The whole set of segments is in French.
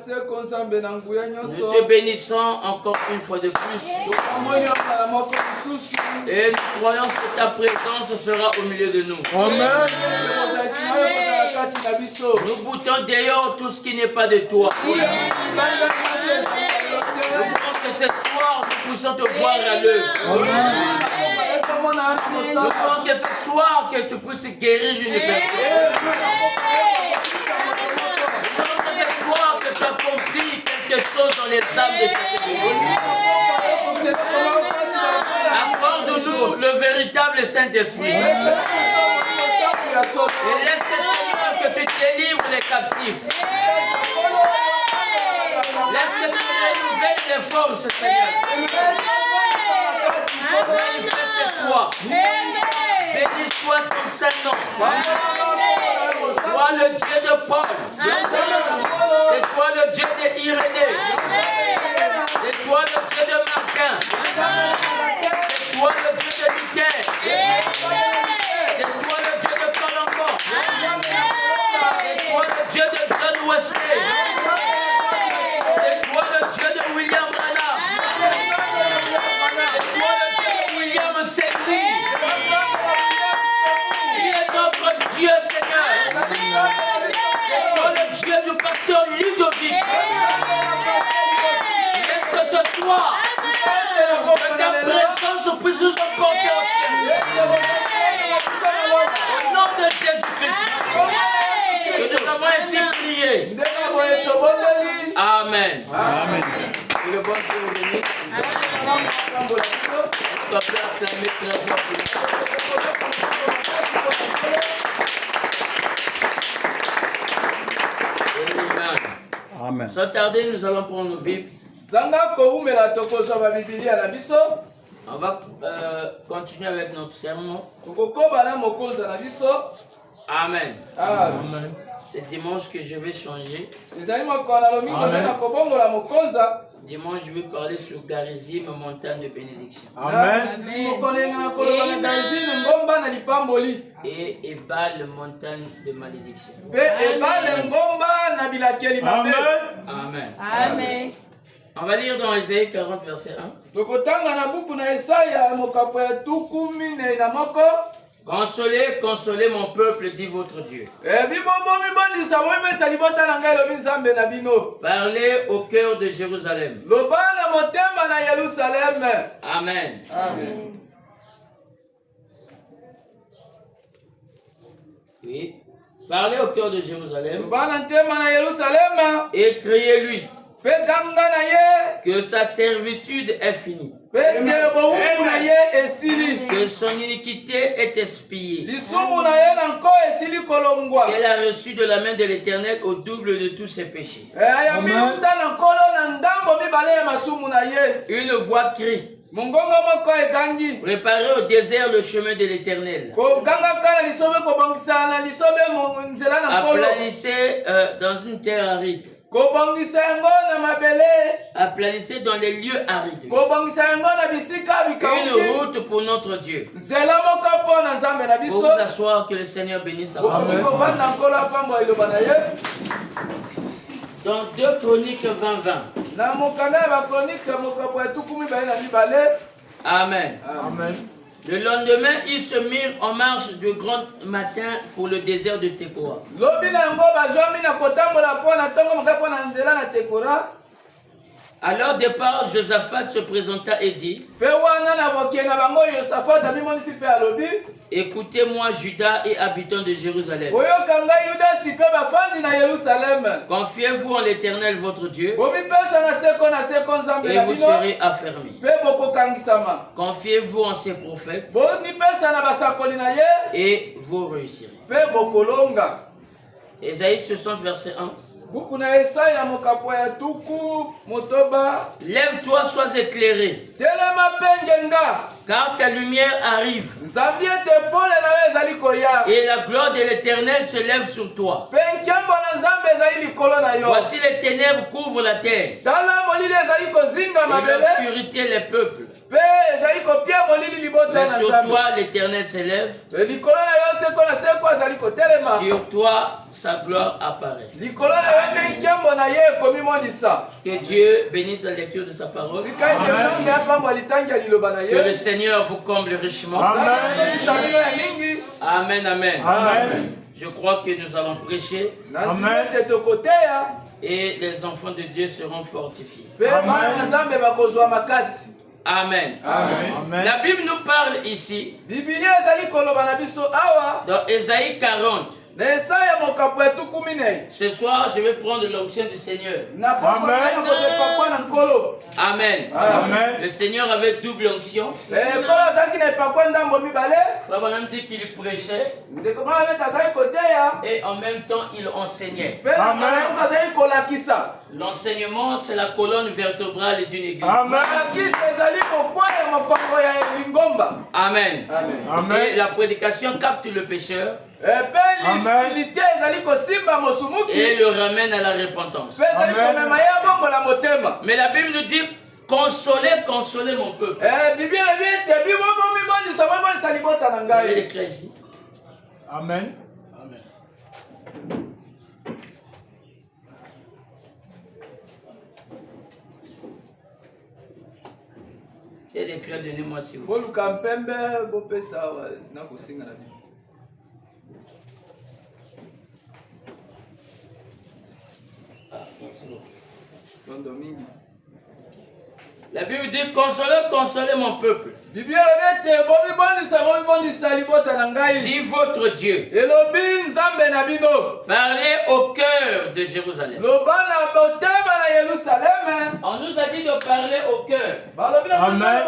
Nous te bénissons encore une fois de plus. Et nous croyons que ta présence sera au milieu de nous. Amen. Nous boutons dehors tout ce qui n'est pas de toi. Nous voulons que ce soir nous puissions te voir à l'œuvre. Nous voulons que ce soir que tu puisses guérir une personne. Nous voulons que ce soir que tu accomplis quelque chose dans les âmes de cette église. Accorde-nous le véritable Saint-Esprit. Et laisse Seigneur que tu délivres les captifs. Laisse que tu renouvelles les forces, Seigneur. Manifeste-toi. Béni soit ton Saint-Nom. Toi le Dieu de Paul. Et toi le Dieu d'Irénée. Et toi le Dieu de Martin. Et toi le Dieu de Luther. Et toi le Dieu de Colombo. Et toi le Dieu de John Wesley. Et toi le Dieu de William Branham. Et toi le Dieu de William Selby. Il est notre Dieu, Seigneur. Et toi le Dieu du pasteur Ludovic. Laisse que ce soir, que ta présence puisse nous emporter au ciel. Au nom de Jésus-Christ. Que nous avons ainsi prié. Amen. Amen. Que le bon Dieu vous bénisse. On peut acclamer très fort. Amen. Sans tarder, nous allons prendre nos Bibles. On va continuer avec notre sermon. Amen. Amen. C'est dimanche que je vais changer. Dimanche, je vais parler sur charisme, montagne de bénédiction. Amen. Et Ebal, montagne de malédiction. Amen. Amen. On va lire dans Isaïe 40, verset 1. Consolez, consolez mon peuple, dit votre Dieu. Parlez au cœur de Jérusalem. Amen. Amen. Oui. Parlez au cœur de Jérusalem. Et criez-lui que sa servitude est finie. Que son iniquité est expiée. Qu'elle a reçu de la main de l'Éternel au double de tous ses péchés. Une voix crie. Préparez au désert le chemin de l'Éternel. Aplanissez dans une terre aride. Aplanissez dans les lieux arides. Une route pour notre Dieu. Pour vous asseoir, que le Seigneur bénisse sa parole. Dans 2 Chroniques 20:20. Amen. Amen. Le lendemain, ils se mirent en marche du grand matin pour le désert de Tekoa. À leur départ, Josaphat se présenta et dit: Écoutez-moi, Juda et habitants de Jérusalem. Confiez-vous en l'Éternel votre Dieu, et vous serez affermis. Confiez-vous en ses prophètes, et vous réussirez. Ésaïe 60, verset 1. Lève-toi, sois éclairé, Car ta lumière arrive. Nzambi ete pole na ezali koya. Et la gloire de l'Éternel se lève sur toi. Pe nkambo na Nzambe ezali likolo na yo. Voici les ténèbres couvrent la terre. Tala molili ezali kozinga Et mabele. l'obscurité les peuples. Pe ezali kopia molili libota Mais na sur Nzambe. toi l'Éternel s'élève. Likolo na yo seko na seko ezali kotelema. Sur toi sa gloire apparaît. Likolo na yo nde nkambo na ye ekomi monisa. Que Dieu bénisse la lecture de sa parole. Sika ete Nzambe apamba litangi ya liloba na ye. Que le Seigneur vous comble richement. Amen, amen. Amen. Je crois que nous allons prêcher. Amen. Et les enfants de Dieu seront fortifiés. Amen. Amen. Amen. La Bible nous parle ici dans Ésaïe 40. Ce soir, je vais prendre l'onction du Seigneur. Amen. Amen. Amen. Le Seigneur avait double onction. Frère même dit qu'il prêchait et en même temps il enseignait. L'enseignement, c'est la colonne vertébrale d'une église. Amen. Amen. Amen. Et la prédication capte le pécheur. Amen. Et le ramène à la repentance. Amen. Mais la Bible nous dit consolez, consolez mon peuple. Vous l'écrire ici. Amen. C'est d'écrire, donnez-moi si vous voulez. La Bible dit consolez, consolez mon peuple. Dit votre Dieu. Parlez au cœur de Jérusalem. On nous a dit de parler au cœur. Amen.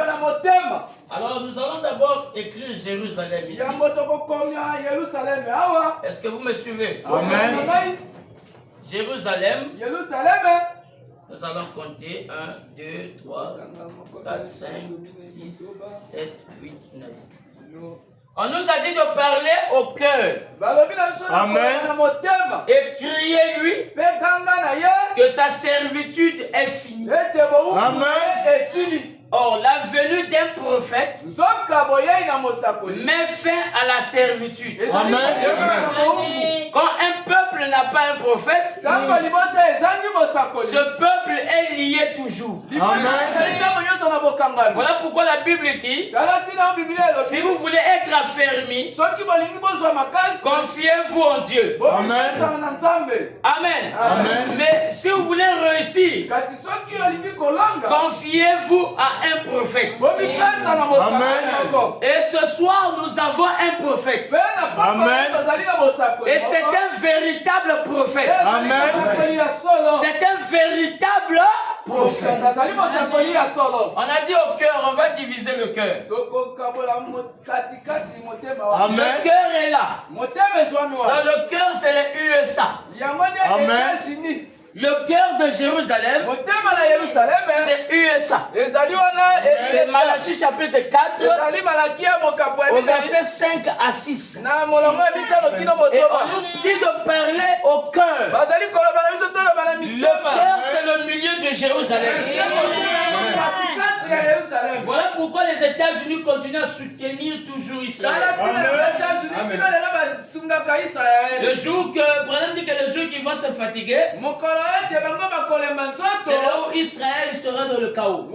Alors nous allons d'abord écrire Jérusalem ici. Est-ce que vous me suivez? Amen. Jérusalem. Nous allons compter 1, 2, 3, 4, 5, 6, 7, 8, 9. On nous a dit de parler au cœur. Amen. Et crier lui que sa servitude est finie. Amen. Or, la venue d'un prophète met fin à la servitude. Amen. Quand un peuple n'a pas un prophète, ce peuple est lié toujours. Voilà pourquoi la Bible dit, si vous voulez être affermis, confiez-vous en Dieu. Amen. Amen. Amen. Mais si vous voulez réussir, confiez-vous à un prophète. Amen. Et ce soir, nous avons un prophète. Amen. Et c'est un véritable prophète. Amen. C'est un véritable prophète. On a dit au cœur, on va diviser le cœur. Amen. Le cœur est là. Dans le cœur, c'est les USA. Amen. Le cœur de Jérusalem, c'est USA. C'est Malachie chapitre 4, au verset 5 à 6. Et on nous dit de parler au cœur. Le cœur, c'est le milieu de Jérusalem. Voilà pourquoi les États-Unis continuent à soutenir toujours Israël. Le jour que, Branham dit que le jour qu'ils vont se fatiguer, c'est là où Israël sera dans le chaos.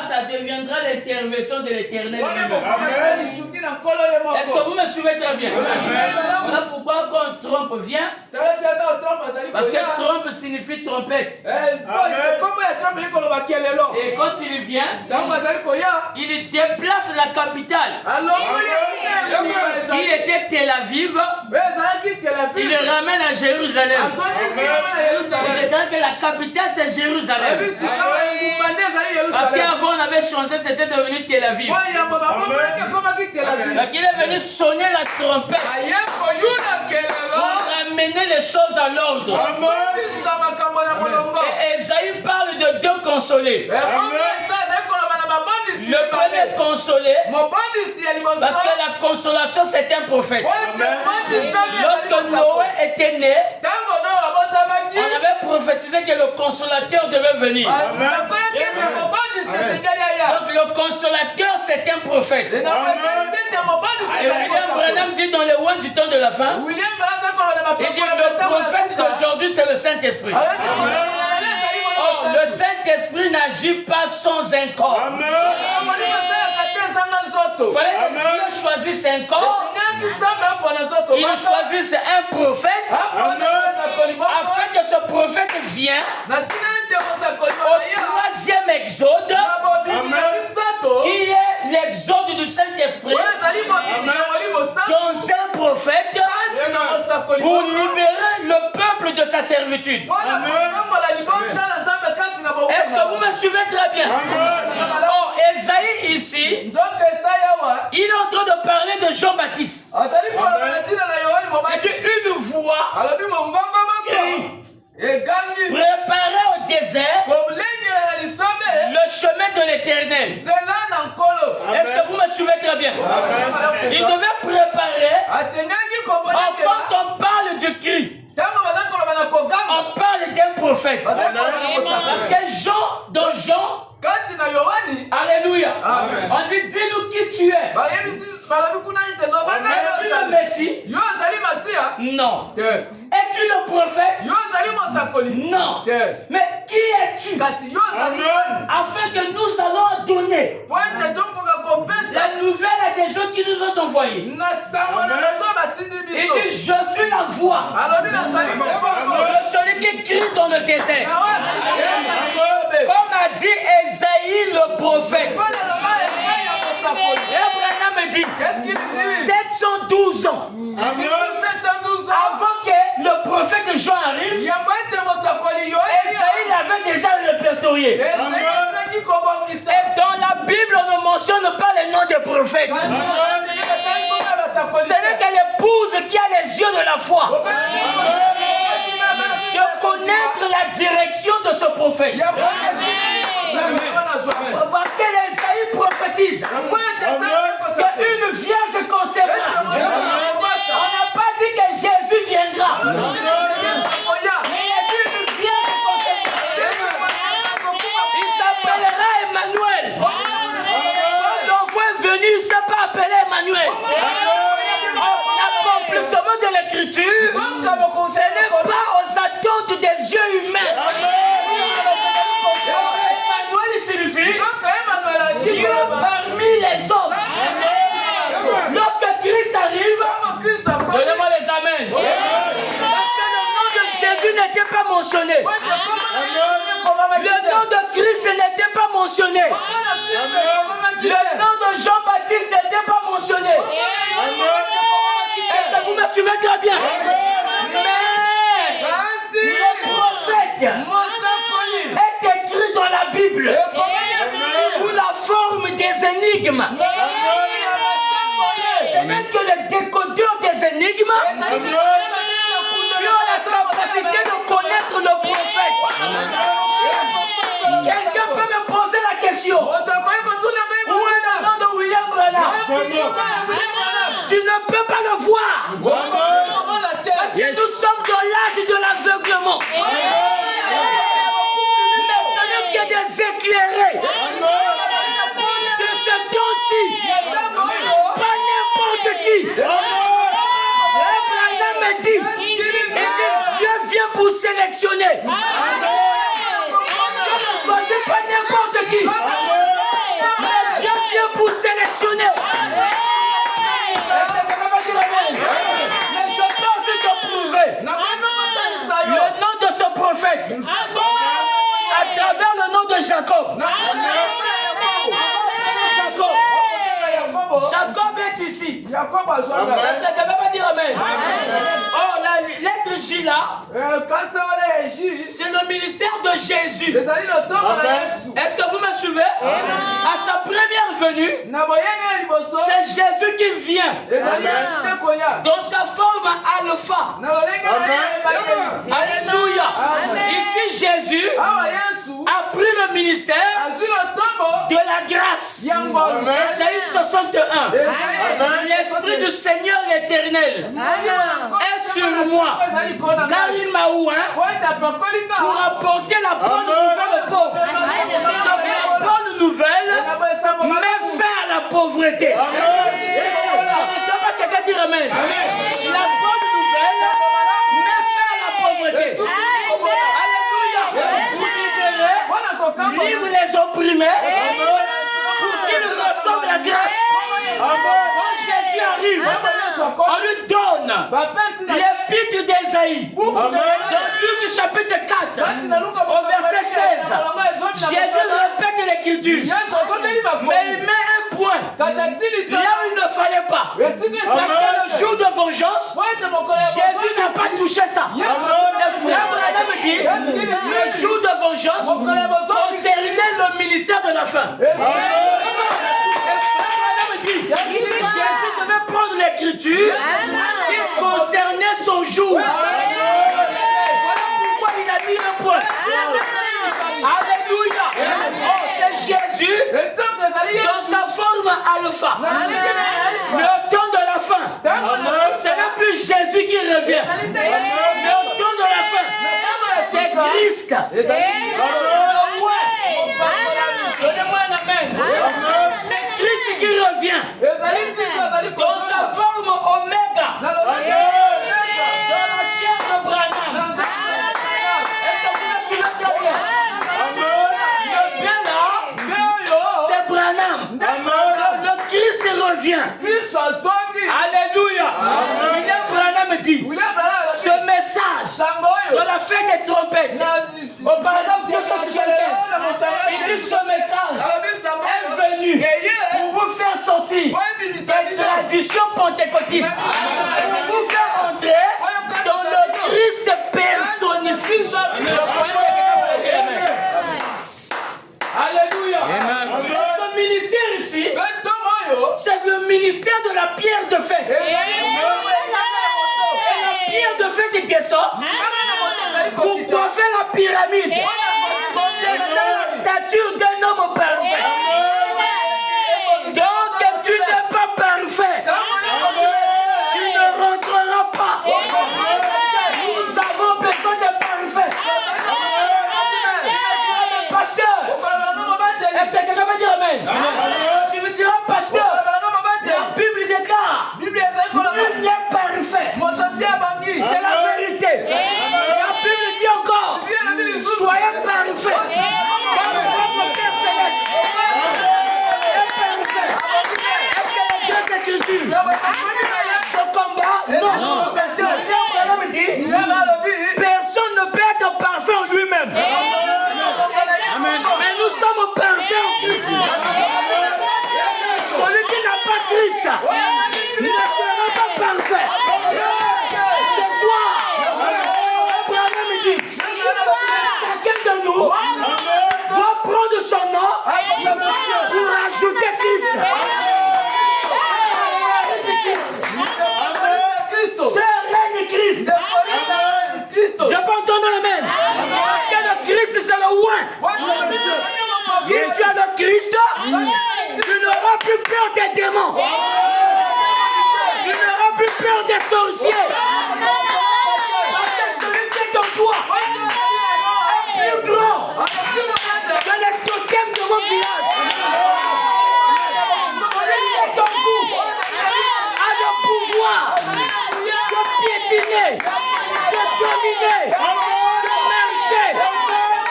Ça deviendra l'intervention de l'Éternel. Est-ce que vous me suivez très bien? Voilà pourquoi quand Trump vient, parce que Trump signifie trompette. Et quand il vient, il déplace la capitale. Il était Tel Aviv, il le ramène à Jérusalem. Il dit que la capitale c'est Jérusalem. Parce qu'avant on avait changé, c'était devenu Tel Aviv. Donc il est venu sonner la trompette pour ramener les choses à l'ordre. Et Esaïe parle de deux consolés. Le premier consolé, parce que la consolation c'est un prophète. Lorsque Noé était né, on avait prophétisé que le consolateur devait venir. Donc le consolateur c'est un prophète. Et William Branham dit dans le One du temps de la fin, il dit le prophète d'aujourd'hui c'est le Saint-Esprit. Oh, le Saint-Esprit n'agit pas sans un corps. Il fallait que Dieu choisisse un corps. Il choisisse un prophète afin que ce prophète vienne au troisième exode qui est l'exode du Saint-Esprit dans un prophète pour libérer le peuple de sa servitude. Est-ce que vous me suivez très bien? Oh, Esaïe ici, il est en train de parler de Jean-Baptiste. Une voix préparée au désert le chemin de l'Éternel. Est-ce que vous me suivez très bien? Il devait préparer. Quand on parle de cri, on parle d'un prophète. Parce que dans Jean, alléluia, on dit dis-nous qui tu es. Es-tu le Messie? Non. Es-tu le prophète? Non. Mais qui es-tu? Afin que nous allons donner la nouvelle à des gens qui nous ont envoyés. Il dit je suis la voix de celui qui crie dans le désert. Comme a dit Esaïe le prophète. Et Abraham me dit 712 ans avant que le prophète Jean arrive, Esaïe l'avait déjà répertorié. Et dans la Bible, on ne mentionne pas les noms des prophètes. Ce n'est que l'épouse qui a les yeux de la foi de connaître la direction de ce prophète. Parce que Esaïe prophétise qu'une vierge concevra. On n'a pas dit que Jésus viendra. Mais il a dit une vierge concevra. Il s'appellera Emmanuel. Quand l'enfant est venu, il ne s'est pas appelé Emmanuel. L'accomplissement de l'écriture, ce n'est pas aux attentes des yeux humains. Emmanuel signifie Dieu parmi les hommes. Lorsque Christ arrive, donnez-moi les amens. Parce que le nom de Jésus n'était pas mentionné. Le nom de Christ n'était pas mentionné. Le nom de Jean-Baptiste n'était pas mentionné. Est-ce que vous me suivez très bien? Mais le prophète est écrit dans la Bible sous la forme des énigmes. Ce n'est que le décodeur des énigmes qui ont la capacité de connaître le prophète. Quelqu'un peut me poser la question. Où est le nom de William Branham? Tu ne peux pas le voir. Parce que nous sommes dans l'âge de l'aveuglement. Mais celui qui est des éclairés de ce temps-ci, pas n'importe qui. Abraham me dit, Dieu vient pour sélectionner. Dieu ne choisit pas n'importe qui. Mais Dieu vient pour sélectionner. Mais je peux aussi te prouver le nom de ce prophète à travers le nom de Jacob. Jacob est ici. Est-ce que tu ne peux pas dire amen? Oh, la lettre J là, c'est le ministère de Jésus. Est-ce que vous me suivez? À sa première venue, c'est Jésus qui vient dans sa forme alpha. Alléluia. Ici, Jésus a pris le ministère de la grâce. Ésaïe 61. L'Esprit du Seigneur l'Éternel est sur moi, car il m'a oint pour apporter la bonne nouvelle aux pauvres. Donc la bonne nouvelle met fin à la pauvreté. Je ne sais pas quelqu'un dire amen. La bonne nouvelle met fin à la pauvreté. Alléluia. Vous libérez, libre les opprimés, pour qu'ils reçoivent la grâce. Quand Jésus arrive, on lui donne l'épître d'Ésaïe. Dans Luc chapitre 4, au verset 16, Jésus répète l'écriture, mais il met un point là où il ne fallait pas. Parce que le jour de vengeance, Jésus n'a pas touché ça. Le frère Branham dit, le jour de vengeance concernait le ministère de la fin. Jésus devait prendre l'écriture qui concernait son jour. Voilà pourquoi il a mis un point. Alléluia. Oh, c'est Jésus dans sa forme alpha. Mais au temps de la fin, ce n'est plus Jésus qui revient. Mais au temps de la fin, c'est Christ. Donnez-moi un amen. C'est Christ qui revient dans sa forme oméga, dans la chair de Branham. Est-ce que vous me suivez très bien? Le bien là, c'est Branham. Le Christ revient. Alléluia. William Branham dit, ce message dans la fête des trompettes, au paragraphe 275, il dit ce message est venu pour vous faire sortir des traditions pentecôtistes, pour vous faire entrer dans le Christ personnifié. Alléluia. Ce ministère ici, c'est le ministère de la pierre de fête. Et la pierre de fête était ça pour coiffer la pyramide. C'est ça la stature d'un homme parfait. Donc tu n'es pas parfait. Tu ne rentreras pas. Nous avons besoin de parfait. Pasteur, est-ce que quelqu'un va dire amen? Tu me diras pasteur, la Bible déclare, nul n'est parfait. C'est la vérité. La Bible dit encore, soyez parfaits, comme votre Père Céleste est parfait. Est-ce que les deux Écritures, ce combat, non. Le dit, personne ne peut être parfait en lui-même. Mais nous sommes parfaits en Christ. Celui qui n'a pas Christ ne sera pas parfait. Ce soir, Abraham dit, chacun de nous doit prendre son nom pour ajouter Christ. Sœur, reine Christ. Je peux entendre le même. Parce que le Christ, c'est le oint. Si tu as le Christ, tu n'auras plus peur des démons. Tu n'auras plus peur des sorciers. Parce que celui qui est en toi est plus grand que les totems de vos villages. Celui qui est en vous a le pouvoir de piétiner, de dominer, de marcher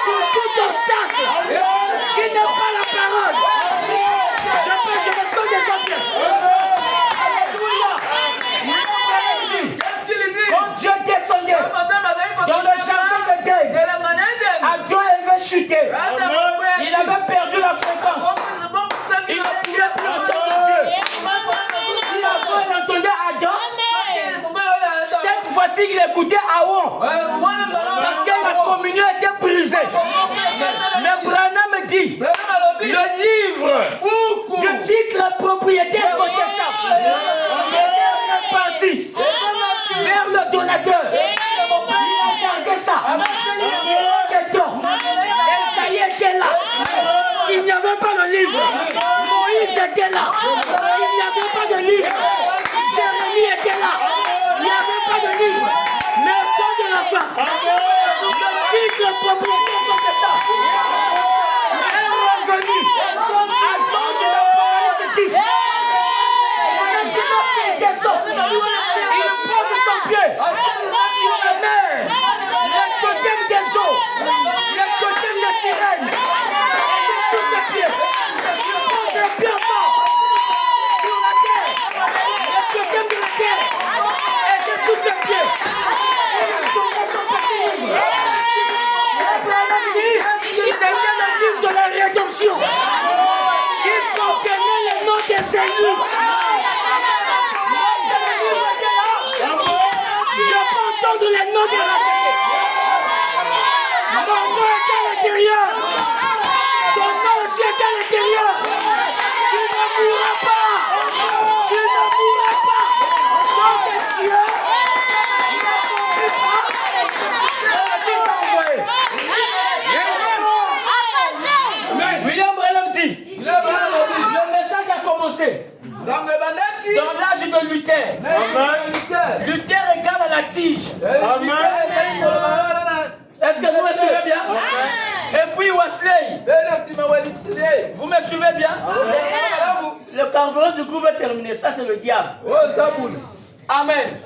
sur tout obstacle qui n'est pas la parole. Je me sens déjà bien. Alléluia. Quand Dieu descendait dans le jardin d'Éden, Adam avait chuté. Il avait perdu la fréquence. Il ne pouvait plus entendre Dieu. Si avant il entendait Adam, cette fois-ci il écoutait Aaron. Parce que la communion était brisée. Mais Branham dit, le livre de titre propriété incontestable était reparti vers le donateur. Il a gardé ça. Esaïe était là. Il n'y avait pas le livre. était là. Il n'y avait pas de livre. Jérémie était là. Il n'y avait pas de livre. Mais au temps de la fin, le titre propriétaire comme ça est revenu à l'ange de l'Apocalypse 10. Il pose son pied sur la mer, le totem des eaux, le totem des sirènes, et sur ses pieds. Il pose le pied fort sur la terre, le totem de la terre, et sous ses pieds. Il tourne son petit livre. Abraham dit, c'était le livre de la rédemption qui contenait les noms des élus. Je peux entendre les noms des rachetés. Mon nom est à l'intérieur. Ton nom aussi est à l'intérieur. Tu ne mourras pas. Tu ne mourras pas. Nom de Dieu. William Branham dit, le message a commencé dans l'âge de Luther. Luther égale à la tige. Est-ce que vous me suivez bien? Et puis Wesley. Vous me suivez bien? Le carburant du groupe est terminé. Ça, c'est le diable. Amen.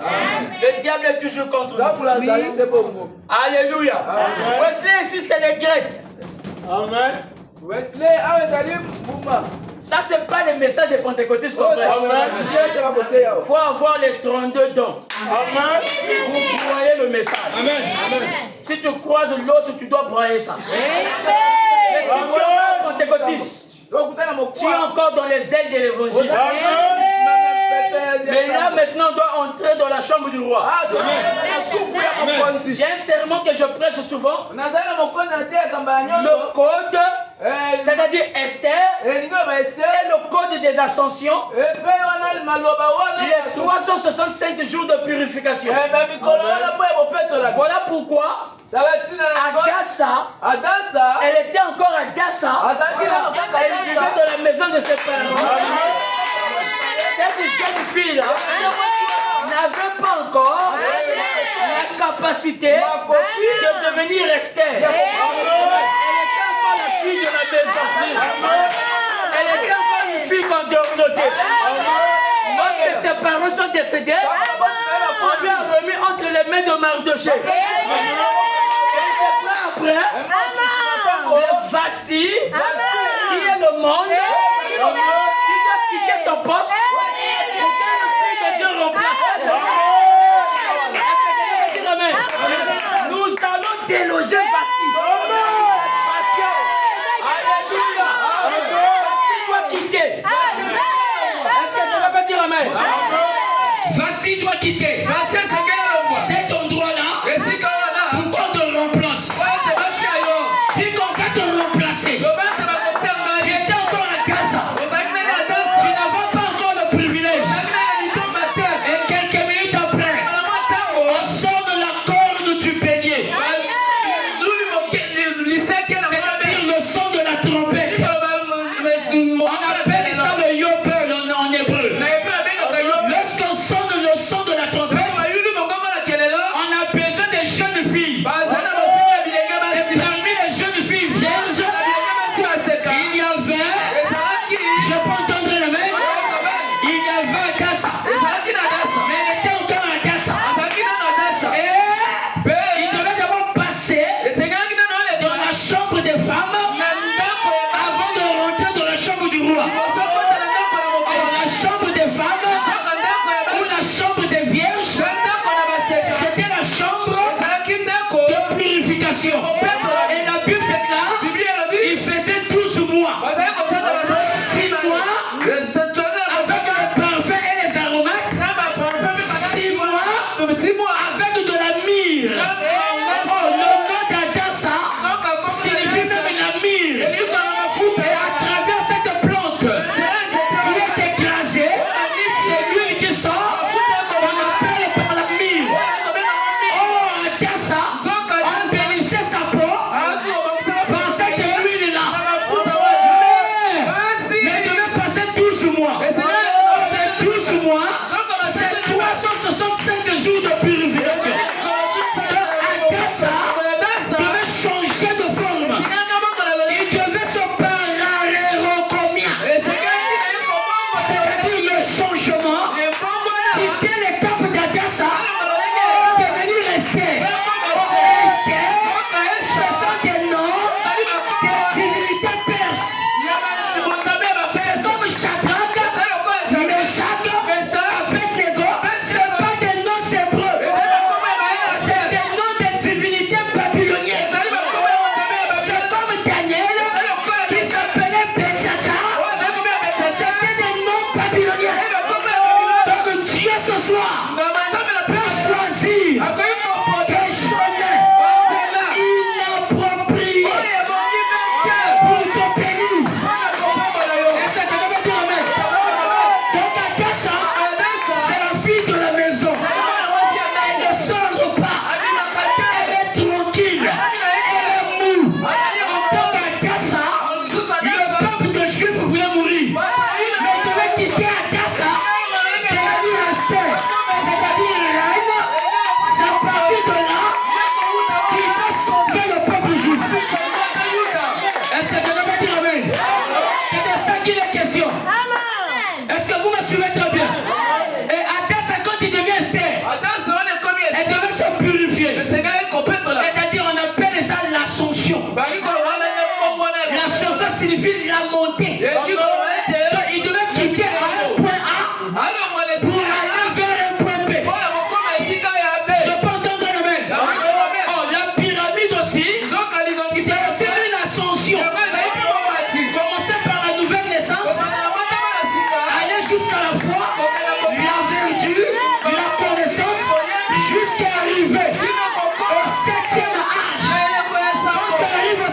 Le diable est toujours contre nous. Alléluia. Wesley, ici, c'est les Grecs. Amen. Ça, c'est pas le message des pentecôtistes qu'on prêche. Il faut avoir les 32 dons. Amen. Vous croyez le message. Amen. Si tu croises l'os, tu dois broyer ça. Mais si tu es un pentecôtiste, tu es encore dans les ailes de l'évangile. Mais là, maintenant, on doit entrer dans la chambre du roi. J'ai un sermon que je prêche souvent. Le code, c'est-à-dire Esther, et le code des ascensions, les 365 jours de purification. Voilà pourquoi Adassa, elle était encore à Adassa, elle vivait dans la maison de ses parents. Cette jeune fille-là n'avait pas encore la capacité de devenir Esther. Elle était encore la fille de la maison. Elle était encore une fille qu'on dorlotait. Lorsque ses parents sont décédés, on lui a remis entre les mains de Mardoché. Après, le Vasti, qui est le monde, qui doit quitter son poste pour que la fille de Dieu remplace. Nous allons déloger Vasti. Alléluia. Vasti doit quitter. Est-ce que tu vas pas dire amen? Vasti doit quitter cet endroit-là. Pourquoi on te remplace? Dis qu'on va te remplacer. Tu étais encore à Gaza. Tu n'avais pas encore le privilège. Et quelques minutes après, on sort de la corne du bélier. C'est-à-dire le son de la trompette. On appelle ça le yobel en hébreu. Lorsqu'on sonne le son de la trompette,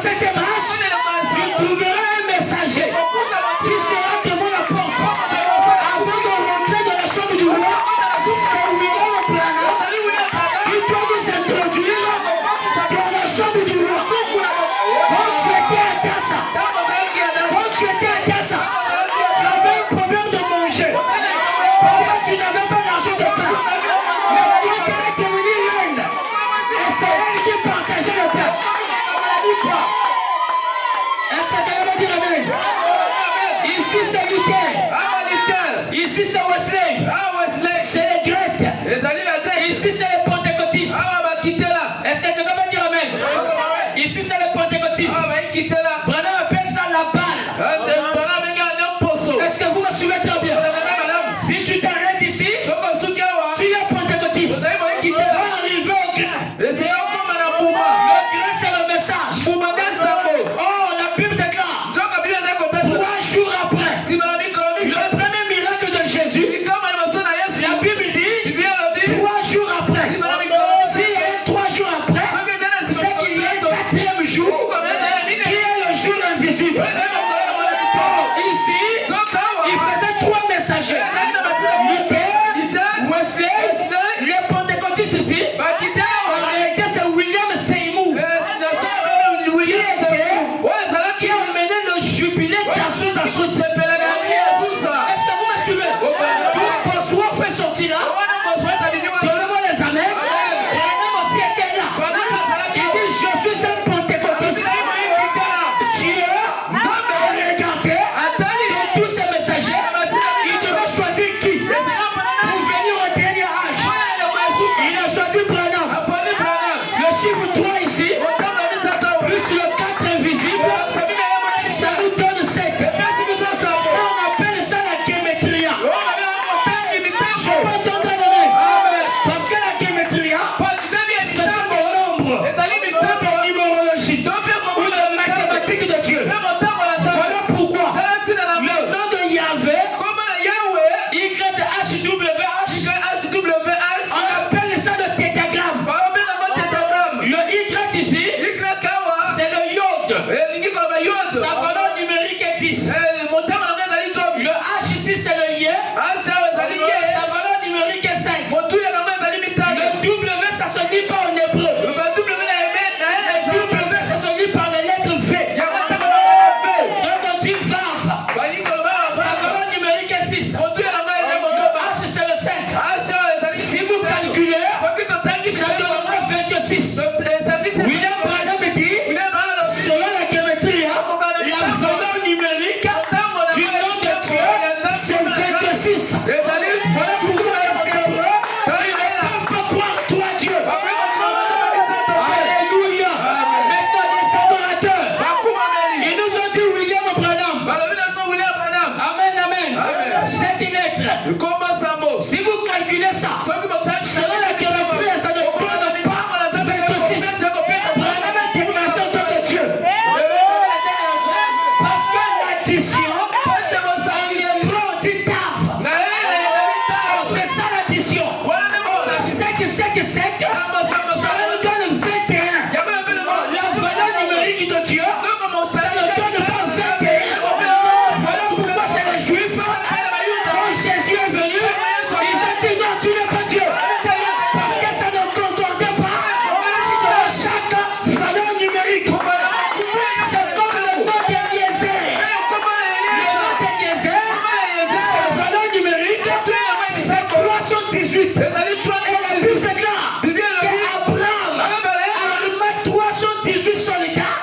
7e âge, tu trouveras un messager qui sera devant la porte. Avant de rentrer dans la chambre du roi, c'est William Branham qui doit nous introduire dans la chambre du roi. Quand tu étais à Tassa, tu avais un problème de manger. Parfois, tu n'avais pas d'argent de pain. Mais quand elle est devenue reine, et c'est elle qui partageait le pain. Est-ce que tu vas dire amen? Ici, c'est Luther. Ici, c'est Wesley. C'est les Grecs. Ici, c'est les Pentecôtistes. Est-ce que tu vas dire amen? Ici, c'est les Pentecôtistes. Branham appelle ça la balle. Est-ce que vous me suivez très bien? Si tu t'arrêtes ici, tu es pentecôtiste. Ça va arriver au grain. Le grain, c'est le message. Oh, la Bible déclare 3 jours après le premier miracle de Jésus. La Bible dit 3 jours après. S'il y a 3 jours après, c'est qu'il y a un 4e jour qui est le jour invisible. Ici, il faisait 3 messagers. Luther, Wesley, les pentecôtistes ici. En réalité, c'est William Seymour qui a mené le jubilé d'Azusa Sout. Est-ce que vous me suivez? Tout Bossuet fait sortir là. Donnez-moi les amens. Branham aussi était là. Il dit, je suis un pentecôtiste. Dieu a regardé de tous ces messagers. Il devait choisir qui pour venir au dernier âge. Il a choisi Branham. Le chiffre 3 ici, plus le 4 invisible, ça nous donne 7. Ça, on appelle ça la gématria. Je peux entendre le même. Parce que la gématria, ce sont des nombres, pas de numérologie, ou de mathématiques de Dieu. Voilà pourquoi le nom de Yahvé, YHWH, on appelle ça le tétagramme. Le Y ici, c'est le iode. Sa valeur numérique est 10. Le H ici, c'est le Y. Sa valeur numérique est 5. Le W, ça se lit pas en hébreu. Le W, ça se lit par les lettres V. Donc on dit Vav. Sa valeur numérique est 6. Le H, c'est le 5. Si vous calculez, ça donnera 26. William Branham dit, selon la géométrie, la valeur numérique du nom de Dieu, c'est 26. Voilà pourquoi les Hébreux, ils ne peuvent pas croire toi Dieu. Alléluia. Maintenant, des adorateurs, ils nous ont dit William Branham. Amen, amen. C'est une lettre. Si vous calculez ça, selon la géométrie, ça ne donne pas 26. Branham est déclaré en tant que Dieu. Parce que l'addition, en hébreu, on dit taf. C'est ça l'addition. 5, ça nous donne 21. La valeur numérique de Dieu, ça ne donne pas 21. Voilà pourquoi chez les Juifs, quand Jésus est venu, ils ont dit non, tu n'es pas Dieu. Parce que ça ne concordait pas sur chaque valeur numérique. C'est comme le nom d'Eliezer. Le nom d'Eliezer, sa valeur numérique, c'est 318. Et la Bible déclare qu'Abraham a remis 318 soldats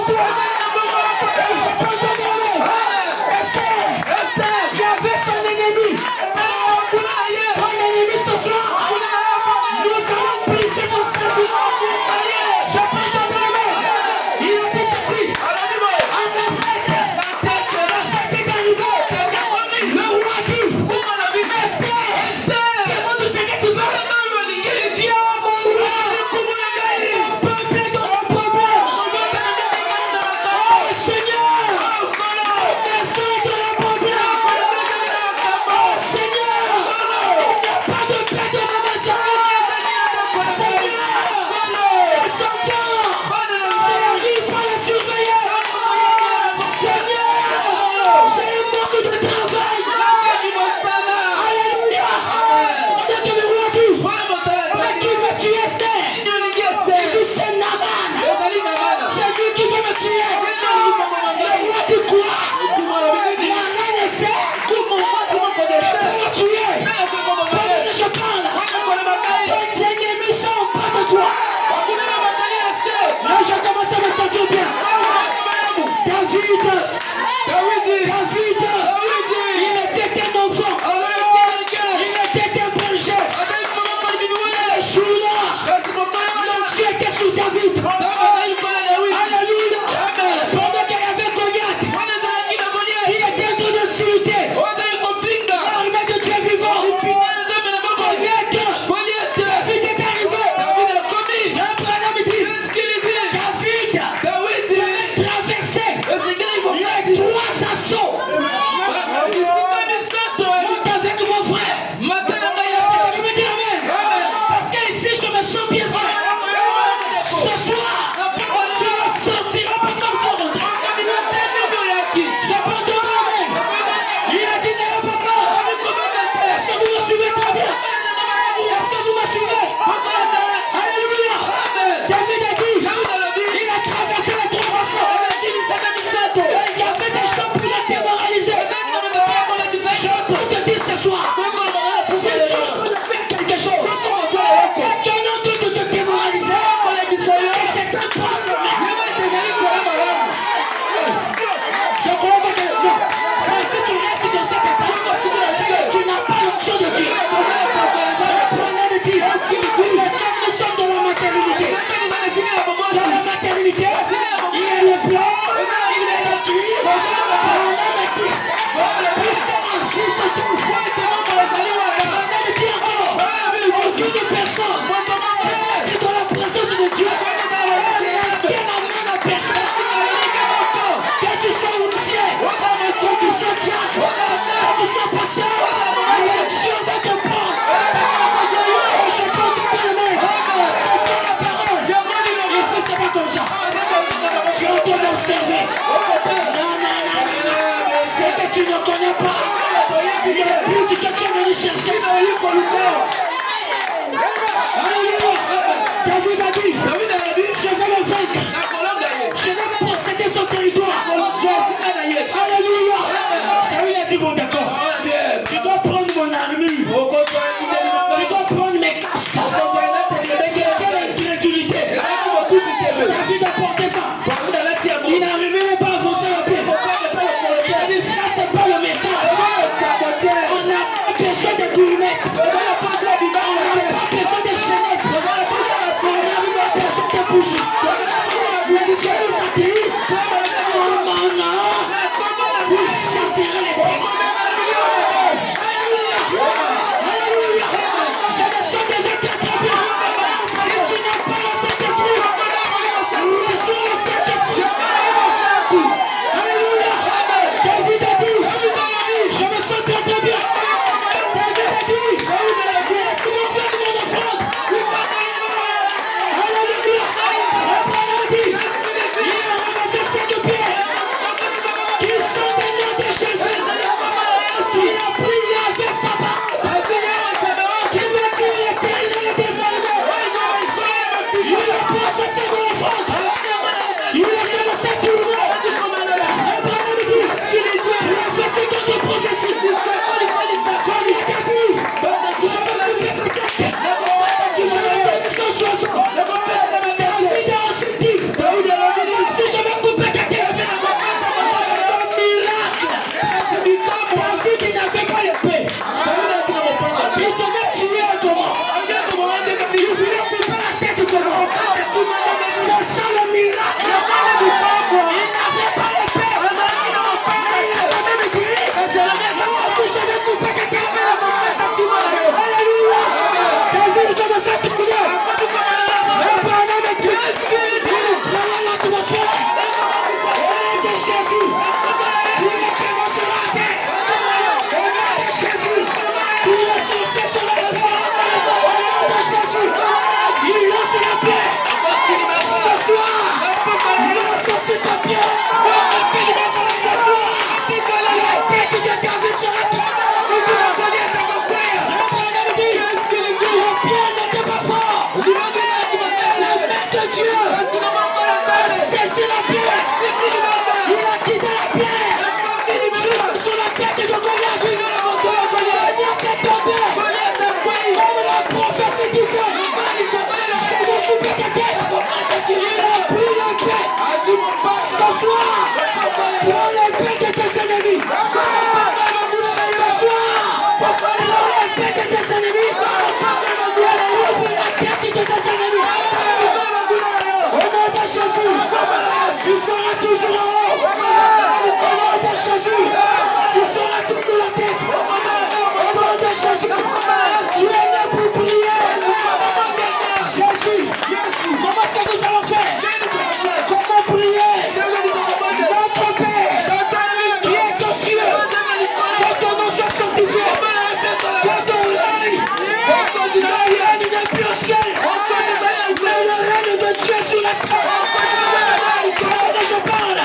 pour toi. Je peux entendre la main. Esther, il y avait son ennemi. Ton ennemi ce soir. Nous allons briser son statut. Je peux entendre la main. Il a dit ceci. En Nazareth est arrivé. Le roi dit, Esther, demande ce que tu veux. Il dit, oh mon roi, mon peuple est dans le problème. Oh Seigneur, ma maison est dans le problème. Oh Seigneur, il n'y a pas de paix dans ma maison. Seigneur, les enfants, j'arrive pas à les surveiller. Seigneur, j'ai un manque de travail. Alléluia. Dès que le roi dit, mais qui veut tuer Esther? Il dit c'est Naaman. C'est lui qui veut me tuer. Le roi dit quoi? La reine Esther, qui veut me tuer. Pendant que je parle, tes ennemis sont en bas de toi. Là, je commence à me sentir bien. David, il était un enfant. Il était un berger. Ce jour-là, mon Dieu était sur David. Alléluia. Pendant qu'il y avait Goliath, il était en train de s'insulter. L'armée de Dieu vivant. Goliath, David est arrivé. Abraham dit, David devait traverser les 3 assauts. Monte avec mon frère. Je me dis amen. Parce qu'ici je me sens bien vrai. Ce soir, tu ne sortiras pas comme tu es rentré. Je peux entendre amen. Il a dit n'ayez pas peur. Est-ce que vous me suivez très bien? Est-ce que vous me suivez? Alléluia. David a dit, il a traversé les 3 assauts. Il y avait des gens pour le démoraliser. Je peux te dire ce soir, si tu es en train de faire quelque chose et qu'il y en a d'autres de te démoraliser, c'est un bon chemin. Je crois que non. Si tu restes dans cet état, c'est que tu n'as pas l'onction de Dieu. Le problème dit, c'est comme nous sommes dans la maternité. Dans la maternité, il y a le blanc, il y a le gris, le problème dit, puisque un fils se trouve, le problème dit encore, aucune personne qui est dans la présence de Dieu, qui n'amène à personne, que tu sois huissier, que tu sois diacre, que tu sois pasteur, Dieu va te prendre. Je peux te calmer. C'est ça la parole. Ici c'est pas comme ça. Tu es en train d'observer. Non. C'est que tu ne connais pas le but que tu es venu chercher. Alléluia. David a dit, je vais le vaincre. Je vais posséder son territoire. Alléluia. Saül a dit, bon d'accord. Tu dois prendre mon armure. Tu dois prendre mes casques. C'était l'incrédulité. David a porté ça. Il n'arrivait même pas à avancer la paix. Il a dit, ça c'est pas le message. On a besoin de 10 mètres. toujours en haut. Le nom de Jésus. Tu seras tout de la tête. Au nom de Jésus. Tu es né pour prier. Jésus. Comment est-ce que nous allons faire? Comment prier? Notre Père qui est aux cieux. Que ton nom soit sanctifié. Que ton règne. Le règne n'est plus au ciel. Mais le règne de Dieu sur la terre. Pendant que je parle,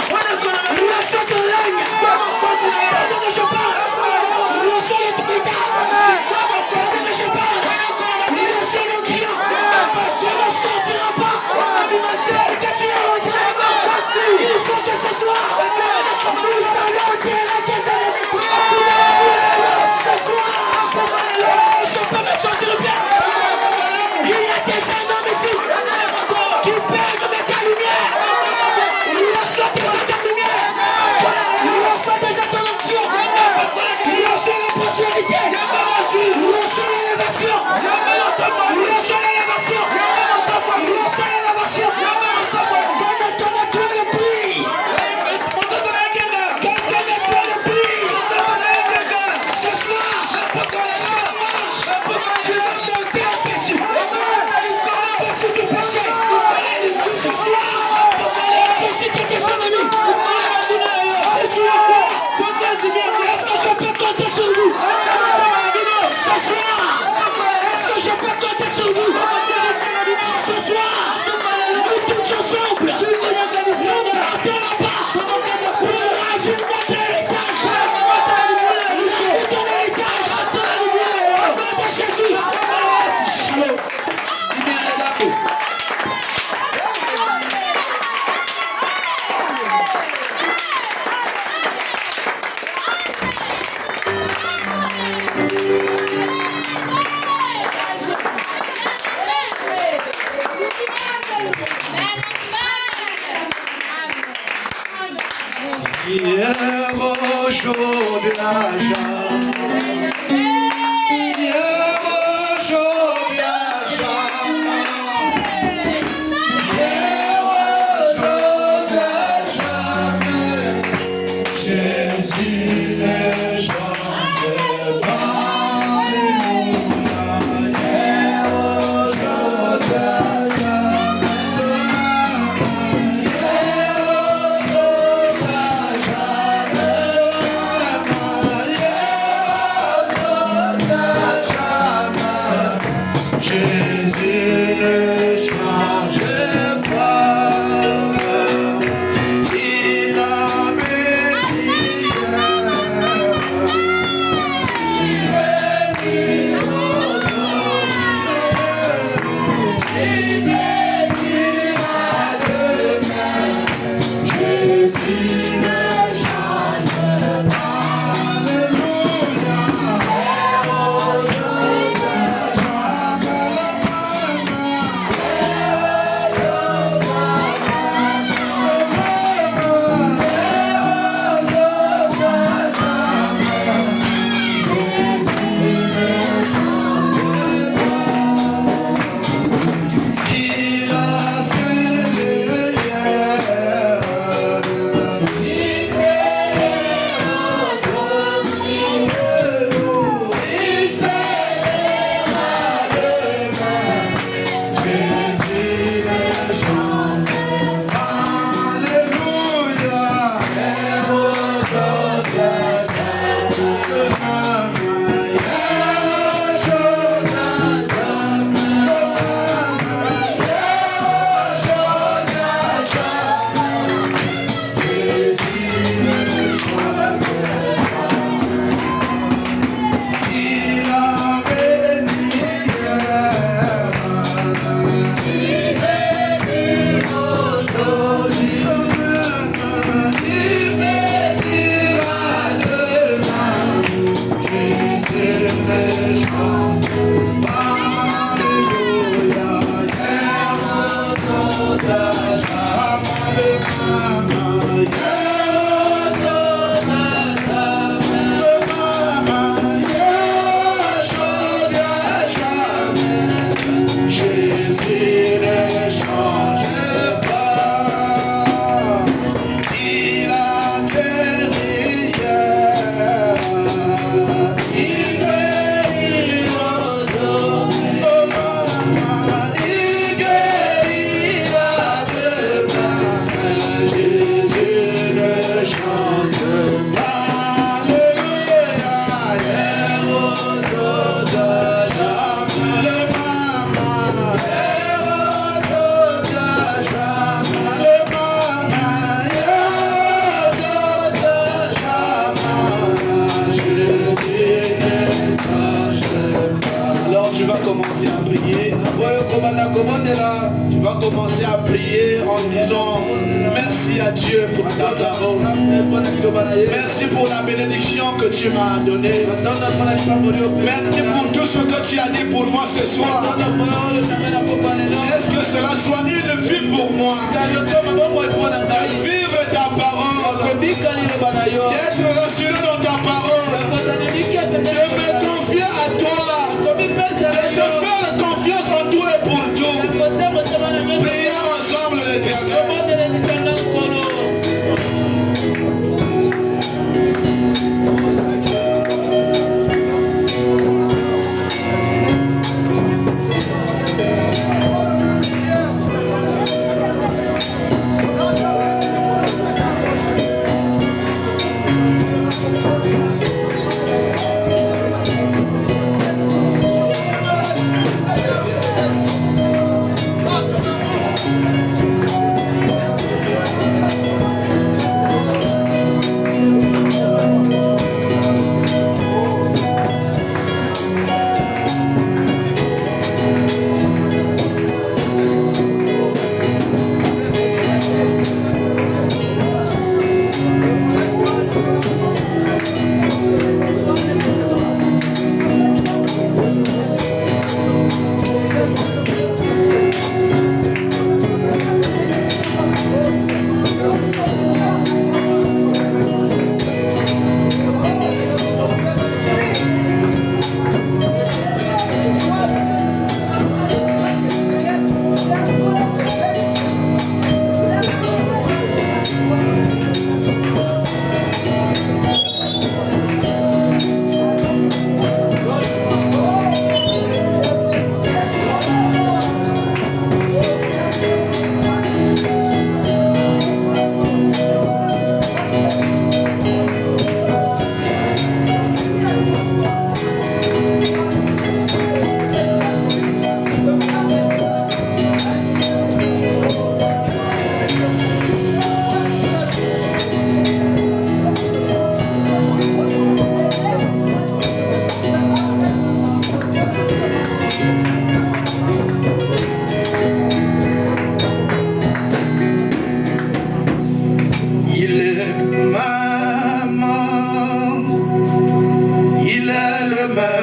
reçois ton règne. Pendant que je parle, reçois l'autorité. Pendant que je parle, reçois l'onction. Tu ne sortiras pas. Que tu es rentré. Il faut que ce soir, nous allons enterrer tes ennemis. Ce soir, je peux me sentir bien. Il y a des jeunes hommes ici qui perdent de ta lumière. Reçois déjà ta lumière. Reçois déjà ton onction. Reçois la prospérité. Reçois l'élévation. Reçois l'élévation. Reçois l'élévation. Donne-toi la gloire de prix. Quelqu'un n'est pas de prix. Ce soir, tu vas monter au-dessus. Au-dessus du péché. Ce soir, au-dessus de tes ennemis. Si tu es quoi? Est-ce que je peux compter sur vous? Ce soir, est-ce que je peux compter sur vous? Ce soir, nous tous ensemble, nous partons là-bas pour ravir notre héritage. Ravir ton héritage. Au nom de Jésus. Shalom. parole, disons merci à Dieu pour ta parole. Merci pour la bénédiction que tu m'as donnée. Merci pour tout ce que tu as dit pour moi ce soir. Est-ce que cela soit une vie pour moi?